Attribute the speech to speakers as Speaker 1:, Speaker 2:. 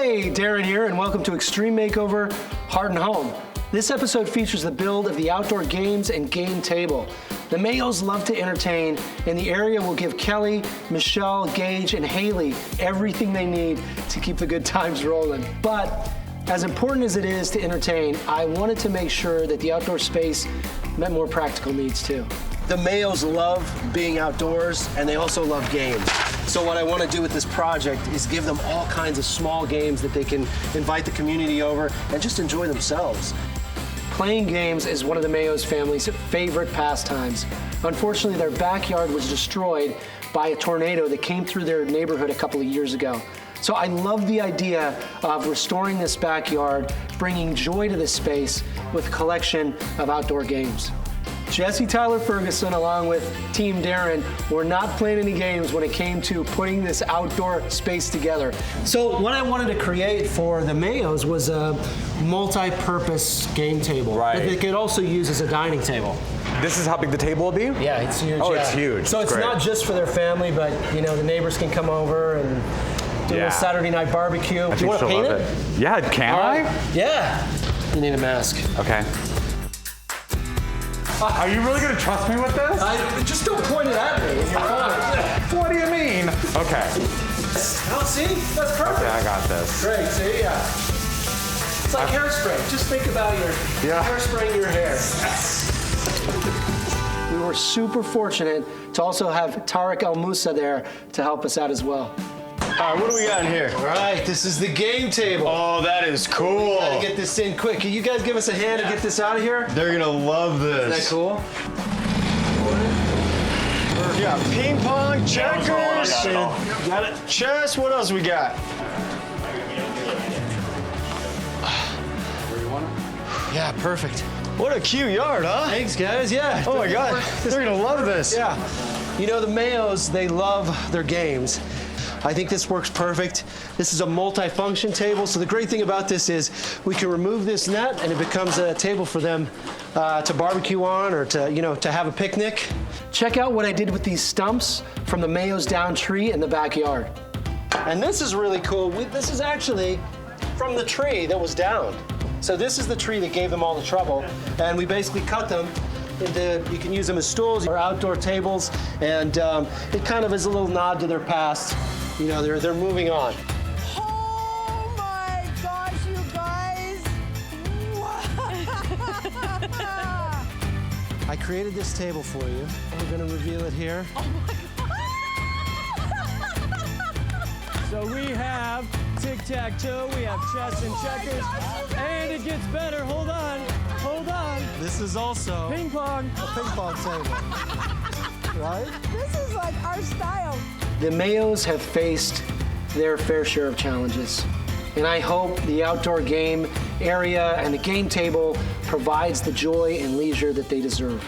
Speaker 1: Hey, Darren here, and welcome to Extreme Makeover, Heart and Home. This episode features the build of the outdoor games and game table. The Mayos love to entertain, and the area will give Kelly, Michelle, Gage, and Haley everything they need to keep the good times rolling. But as important as it is to entertain, I wanted to make sure that the outdoor space met more practical needs too. The Mayos love being outdoors, and they also love games. So what I want to do with this project is give them all kinds of small games that they can invite the community over and just enjoy themselves. Playing games is one of the Mayos family's favorite pastimes. Unfortunately, their backyard was destroyed by a tornado that came through their neighborhood a couple of years ago. So I love the idea of restoring this backyard, bringing joy to this space with a collection of outdoor games. Jesse Tyler Ferguson, along with Team Darren, were not playing any games when it came to putting this outdoor space together. So what I wanted to create for the Mayos was a multi-purpose game table that they could also use as a dining table.
Speaker 2: This is how big the table will be?
Speaker 1: Yeah, it's huge.
Speaker 2: Oh, it's huge.
Speaker 1: So it's not just for their family, but you know, the neighbors can come over and do a little Saturday night barbecue. Do you want to paint it?
Speaker 2: Yeah, can I?
Speaker 1: Yeah. You need a mask.
Speaker 2: Okay. Are you really going to trust me with this?
Speaker 1: Just don't point it at me. You're fine.
Speaker 2: What do you mean? Okay.
Speaker 1: Oh, see? That's perfect.
Speaker 2: Yeah, I got this.
Speaker 1: Great, see? Yeah. It's like hairspray. Just think about your hairspraying your hair. We were super fortunate to also have Tariq El Moussa there to help us out as well.
Speaker 3: All right, what do we got in here?
Speaker 1: All right, this is the game table.
Speaker 3: Oh, that is cool.
Speaker 1: We gotta get this in quick. Can you guys give us a hand to get this out of here?
Speaker 3: They're gonna love this.
Speaker 1: Isn't that cool?
Speaker 3: We got ping pong, checkers, got it. Chess. What else we got?
Speaker 1: Yeah, perfect.
Speaker 3: What a cute yard, huh?
Speaker 1: Thanks, guys. Yeah.
Speaker 3: Oh my God, they're gonna love this.
Speaker 1: Yeah. You know, the Mayos, they love their games. I think this works perfect. This is a multi-function table, so the great thing about this is we can remove this net and it becomes a table for them to barbecue on or to have a picnic. Check out what I did with these stumps from the Mayo's down tree in the backyard. And this is really cool. This is actually from the tree that was down. So this is the tree that gave them all the trouble, and we basically cut them into, you can use them as stools or outdoor tables, and it kind of is a little nod to their past. You know, they're moving on.
Speaker 4: Oh my gosh, you guys!
Speaker 1: I created this table for you. We're gonna reveal it here.
Speaker 4: Oh my God!
Speaker 5: So we have tic-tac-toe, we have chess and checkers, and it gets better. Hold on.
Speaker 1: This is also
Speaker 5: Ping pong.
Speaker 1: a ping pong table, right?
Speaker 4: This is like our style.
Speaker 1: The Mayos have faced their fair share of challenges, and I hope the outdoor game area and the game table provides the joy and leisure that they deserve.